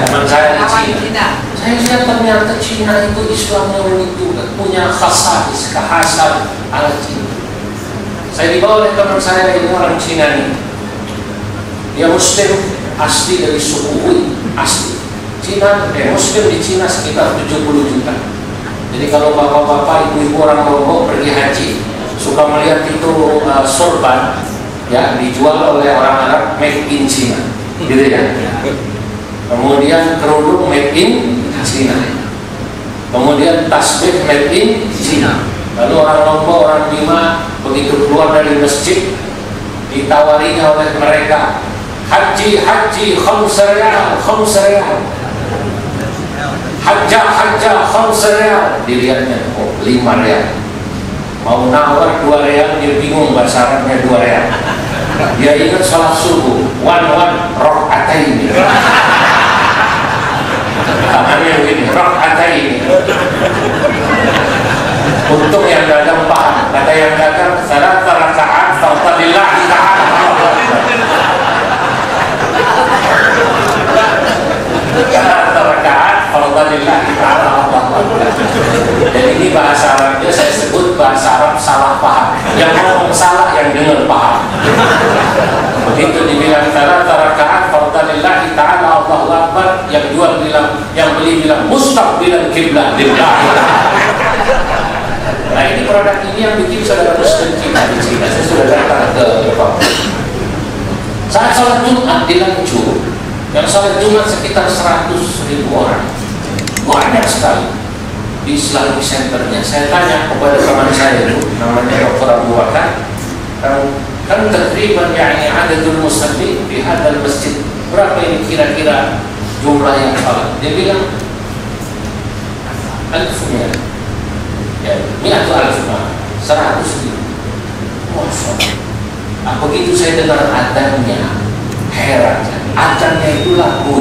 Teman saya di Cina. Saya lihat ternyata Cina itu Islamnya unik juga, punya khasais, kekhasan ala Cina. Saya dibawa oleh teman saya ini orang Cina nih. Dia Muslim asli dari suku Hui, asli. Cina, Muslim di Cina sekitar 70 juta. Jadi kalau bapak-bapak, ibu-ibu orang Lombok pergi haji, suka melihat itu sorban, ya dijual oleh orang Arab made in China, gitu ya. Kemudian kerudung made in China. Kemudian tasbih made in Cina. Lalu orang Lombok, orang Bima begitu keluar dari masjid ditawarinya oleh mereka, haji khamsa riyal, hajjah khamsa riyal. Dilihatnya, oh 5 riyal. Mau nawar 2 riyal, dia bingung bahasa Arabnya 2 riyal. Dia ingat sholat subuh, rakaataini. Tangannya begini, rakaataini. Untung yang dagang paham. Kata yang dagang, salat rakaat fardillah ta'ala. Salat rakaat fardillah ta'ala. Jadi ini bahasa Arabnya saya sebut bahasa Arab salah paham. Yang ngomong salah, yang dengar paham. Begitu dibilang salat rakaat fardillah ta'ala Allahu Akbar, yang beli bilang mustaqbilan kiblat lillah. Nah ini produk ini yang bikin saudara Muslim kita di Cina. Saya sudah datang ke saat sholat Jumat di Lanju, yang sholat Jumat sekitar 100.000 orang, banyak sekali di Islamic Centernya. Saya tanya kepada teman saya itu, namanya Dr. Abu Bakar, kan takriban yakni adadul musallin di hadal masjid, berapa ini kira-kira jumlah yang sholat? Dia bilang 100.000. 100.000, 100.000. Masya Allah. Begitu saya dengar adanya, heran. Adanya itu lagu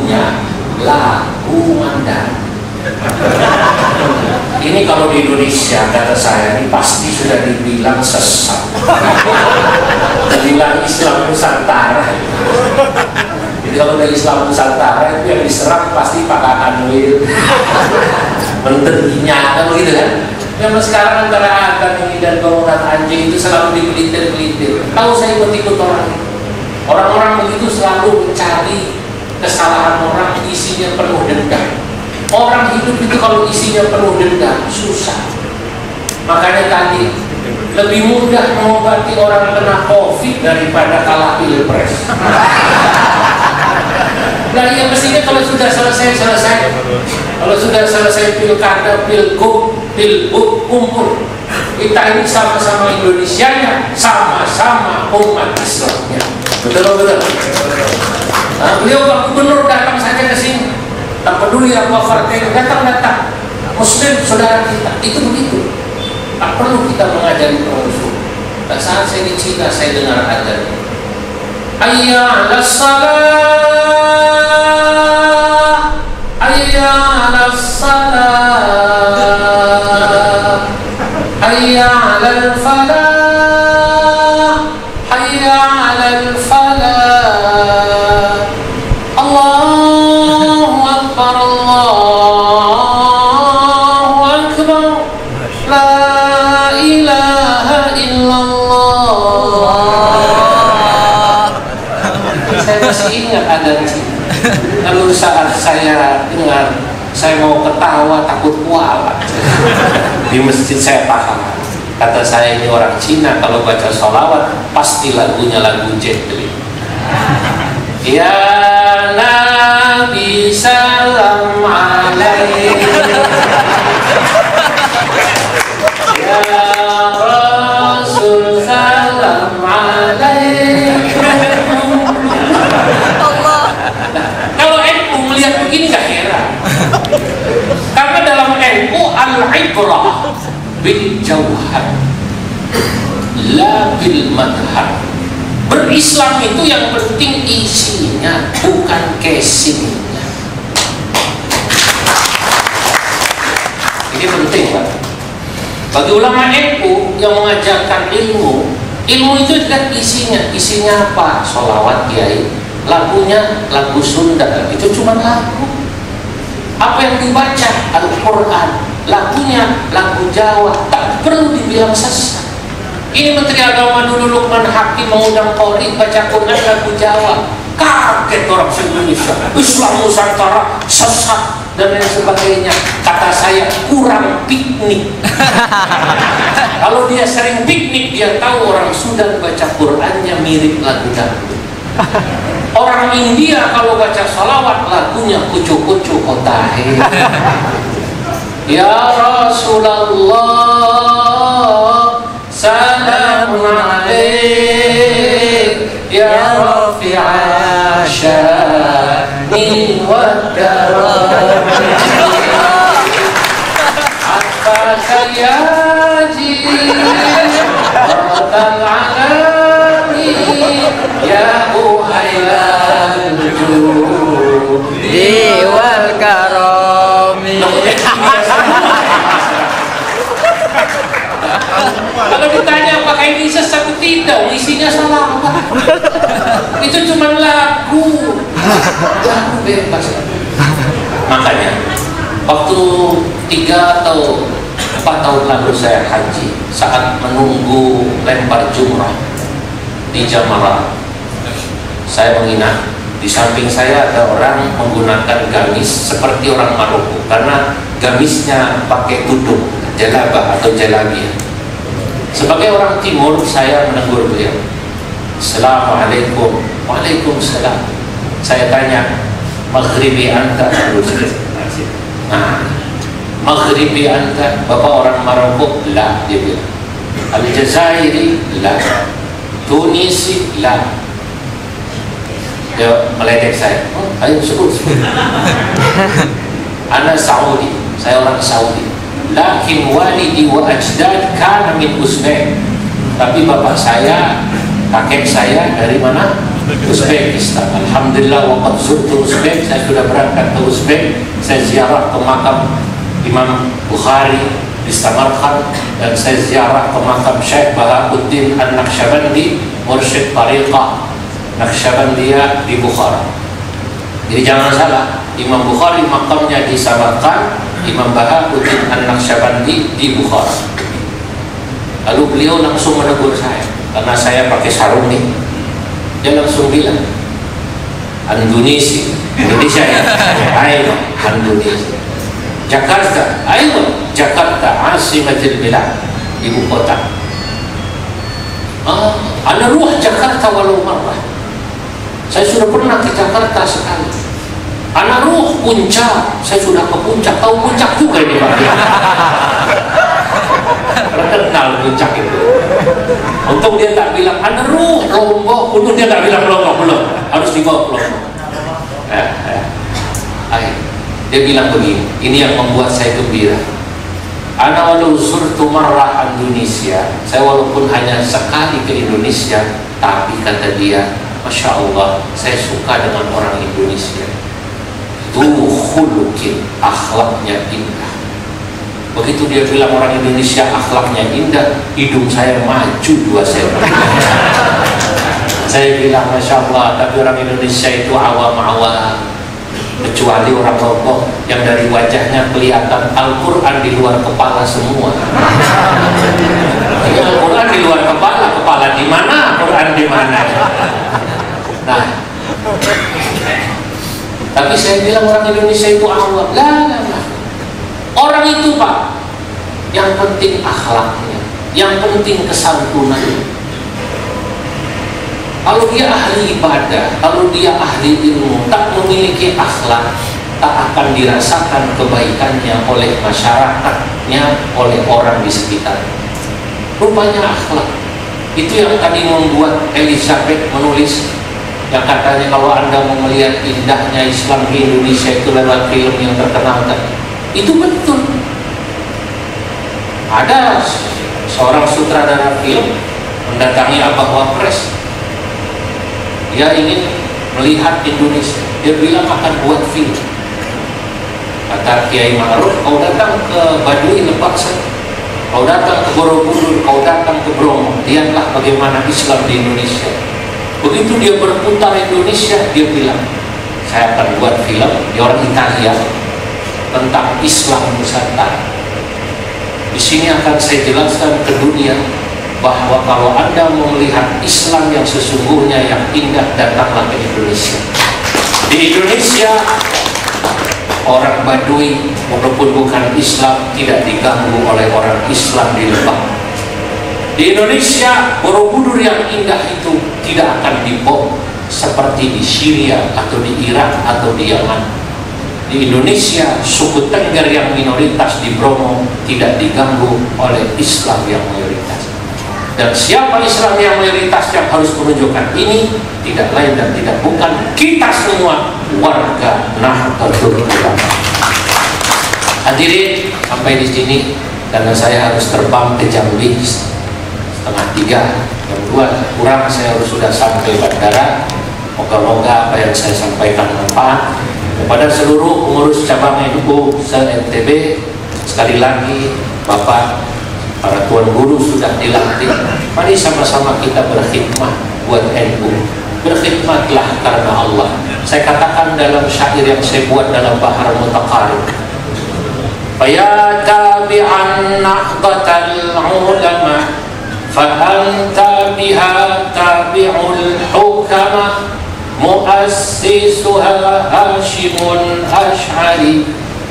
Mandarin. Ini kalau di Indonesia, kata saya, ini pasti sudah dibilang sesat. Dibilang Islam Nusantara. Jadi kalau dari Islam Nusantara itu yang diserang pasti Pak Kanwil, menterinya, kan begitu kan? Yang sekarang antara akan ini dan bangunan anjing itu selalu dipelintir-pelintir. Tahu saya ikut orang. Orang-orang begitu selalu mencari kesalahan orang, isinya penuh dendam. Orang hidup itu kalau isinya penuh dendam susah. Makanya tadi lebih mudah mengobati orang kena COVID daripada kalah pilpres. Nah ya mestinya kalau sudah selesai. Kalau sudah selesai pilkada, pilgub, kumpul. Kita ini sama-sama Indonesianya, sama-sama umat Islamnya. Betul. Nah, beliau Pak Gubernur datang saja ke sini. Tak peduli apa partai, datang. Muslim saudara kita, itu begitu. Tak perlu kita mengajari musuh. Dan saat saya di Cina, saya dengar azan. Hayya 'alas salah, hayya 'alas salah, hayya 'alal falah, hayya 'alal falah. Allahu Akbar, Allahu Akbar, la ilaha illallah. Saya masih ingat ada lalu saat saya dengar, saya mau ketawa takut kualat. Di masjid saya paham. Kata saya ini orang Cina kalau baca sholawat pasti lagunya lagu Jet Li. Ya Nabi salam alaik, ya Rasul salam alaik. Kalau NU melihat begini gak heran, karena dalam NU al-ibrah bil jauhar la bil madhar. Berislam itu yang penting isinya, bukan casingnya. Ini penting Pak. Bagi ulama NU yang mengajarkan ilmu itu kan isinya apa? Sholawat kiai, lagunya lagu Sunda, itu cuma lagu. Apa yang dibaca Al-Quran, lagunya lagu Jawa, tak perlu dibilang sesat. Ini Menteri Agama dulu Lukman Hakim mengundang Polri baca Quran lagu Jawa, kaget orang se-Indonesia, Islam Nusantara sesat dan lain sebagainya. Kata saya kurang piknik. Kalau dia sering piknik, dia tahu orang Sudan baca Qurannya mirip lagu dangdut. Orang India kalau baca salawat lagunya kucu-kucu kotahe. Ya Rasulullah, salamun alaik, ya rafi'a sya'ni wa karami. Apaka yaji Rabbal alamin, ya uhailal judi wal karami. Kalau ditanya apakah ini sesat, tidak, isinya salah. Itu cuma lagu bebas. Makanya waktu 3 atau 4 tahun lalu saya haji, saat menunggu lempar jumrah di Jamarah, saya menginap. Di samping saya ada orang menggunakan gamis seperti orang Maroko, karena gamisnya pakai tudung, jalabah atau jalabiyah. Sebagai orang timur, saya menegur beliau, Assalamualaikum. Waalaikumsalam. Saya tanya, Maghribi anta? Nah, Maghribi anta, bapak orang Maroko? La, dia bilang. Al-Jazairi? La. Tunisi? La. Dia meledek saya. Oh, ayo sebut. Ana Saudi, saya orang Saudi. Lakin walidi wa ajdad kana min Uzbek. Tapi bapak saya, kakek saya dari mana? Uzbekistan. Alhamdulillah, waqad zurtu Uzbek. Saya sudah berangkat ke Uzbek. Saya ziarah ke makam Imam Bukhari di Samarkand, dan saya ziarah ke makam Syekh Bahabuddin An-Naqsyabandi, mursyid tariqah Naqsyabandiyah di Bukhara. Jadi jangan salah, Imam Bukhari makamnya di Samarkand, Imam Bahabuddin An-Naqsyabandi di Bukhara. Lalu beliau langsung menegur saya karena saya pakai sarung nih. Dia langsung bilang, Indonesia, Indonesia ya, ayo Indonesia. Jakarta, ayo Jakarta, asimatul bilad, ibu kota. Ana ruh Jakarta walau marrah. Saya sudah pernah ke Jakarta sekali. Ana ruh Puncak, saya sudah ke Puncak. Tahu Puncak juga ini Pak? Terkenal Puncak itu. Untung dia tak bilang ana ruh Lombok. Untung dia tak bilang Lombok, belum. Harus dibawa ke Lombok. Dia bilang begini, ini yang membuat saya gembira. Ana walau zurtu marrah Indonesia, saya walaupun hanya sekali ke Indonesia, tapi kata dia, Masya Allah, saya suka dengan orang Indonesia. Du khulukin, akhlaknya indah. Begitu dia bilang orang Indonesia akhlaknya indah, hidung saya maju 2 senti. Saya bilang Masya Allah, tapi orang Indonesia itu awam-awam, kecuali orang Lombok yang dari wajahnya kelihatan Al-Quran di luar kepala semua. Jadi Al-Quran di luar kepala, kepala di mana, Quran di mana. Nah, tapi saya bilang orang Indonesia itu awam. Lah. Orang itu Pak, yang penting akhlaknya, yang penting kesantunannya. Kalau dia ahli ibadah, kalau dia ahli ilmu, tak memiliki akhlak, tak akan dirasakan kebaikannya oleh masyarakatnya, oleh orang di sekitar. Rupanya akhlak itu yang tadi membuat Elizabeth menulis, yang katanya kalau Anda mau melihat indahnya Islam di Indonesia itu lewat film yang terkenal tadi. Itu betul. Ada seorang sutradara film mendatangi Abah Wapres. Dia ingin melihat Indonesia. Dia bilang akan buat film. Kata Kiai Ma'ruf, kau datang ke Baduy Lebak saja, kau datang ke Borobudur, kau datang ke Bromo, lihatlah bagaimana Islam di Indonesia. Begitu dia berputar Indonesia, dia bilang, saya akan buat film, dia orang Italia, tentang Islam Nusantara. Di sini akan saya jelaskan ke dunia bahwa kalau Anda mau melihat Islam yang sesungguhnya, yang indah, datanglah ke Indonesia. Di Indonesia, orang Baduy walaupun bukan Islam tidak diganggu oleh orang Islam di Lebak. Di Indonesia, Borobudur yang indah itu tidak akan dibom seperti di Syria atau di Irak atau di Yaman. di Indonesia suku Tengger yang minoritas di Bromo tidak diganggu oleh Islam yang mayoritas. Dan siapa Islam yang mayoritas yang harus menunjukkan ini? Tidak lain dan tidak bukan kita semua warga Nahdlatul Ulama. Hadirin, sampai di sini karena saya harus terbang ke Jambi 2:30, jam 2 kurang saya harus sudah sampai bandara. Moga-moga apa yang saya sampaikan bermanfaat kepada seluruh pengurus cabang NU se-NTB. Sekali lagi, Bapak, para tuan guru sudah dilantik. Mari sama-sama kita berkhidmat buat NU. Berkhidmatlah karena Allah. Saya katakan dalam syair yang saya buat dalam Bahar Mutaqarib. Faya tabi'an nahdlatal ulama fa anta biha tabi'ul hukama muassisuha Hashimun Ash'ari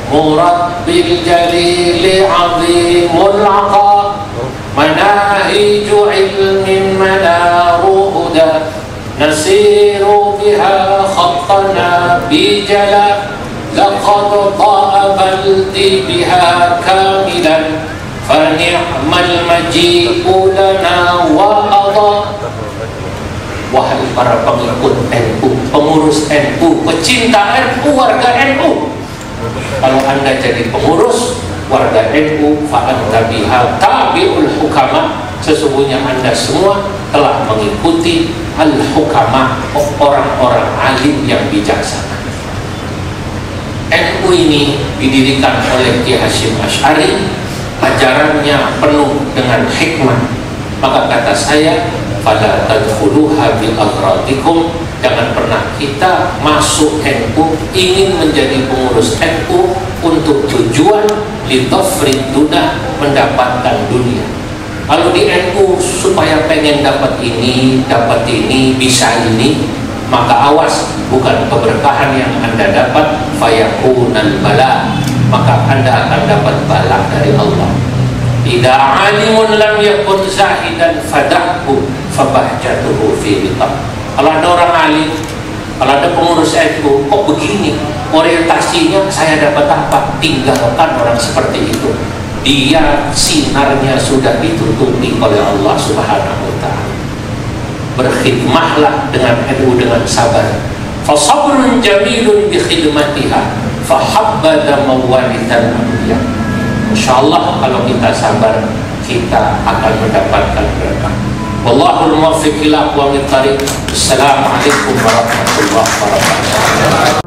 murabbil jalili azimul aqa manahiju ilmin manaru huda nasiru biha khattana bijala laqad ta'abalti biha kamilan fa ni'mal maji'u lana wa adha. Wahai para pengikut NU, pengurus NU, pecinta NU, warga NU, kalau anda jadi pengurus warga NU, fa'anta biha tabi'ul hukama, sesungguhnya anda semua telah mengikuti al-hukama, orang-orang alim yang bijaksana. NU ini didirikan oleh Kiai Hashim Ash'ari, ajarannya penuh dengan hikmah. Maka kata saya, fala tadkhuluha bi aghradikum, jangan pernah kita masuk NU ingin menjadi pengurus NU untuk tujuan litafriduna, mendapatkan dunia. Kalau di NU supaya pengen dapat ini, bisa ini, maka awas, bukan keberkahan yang anda dapat, fayakunan bala, maka anda akan dapat bala dari Allah. Idza alimun lam yakun zahidan fadahhu fabahjatuhu fi bitam. Kalau ada orang alim, kalau ada pengurus NU kok begini orientasinya, saya dapat apa? Tinggalkan orang seperti itu. Dia sinarnya sudah ditutupi oleh Allah Subhanahu wa ta'ala. Berkhidmahlah dengan NU dengan sabar. Fa sabrun jamilun bi khidmatiha fa habbada mawalidan amriyah. Insyaallah kalau kita sabar, kita akan mendapatkan berkah. Wallahul muwaffiq ila aqwamit thariq. Assalamualaikum warahmatullahi wabarakatuh.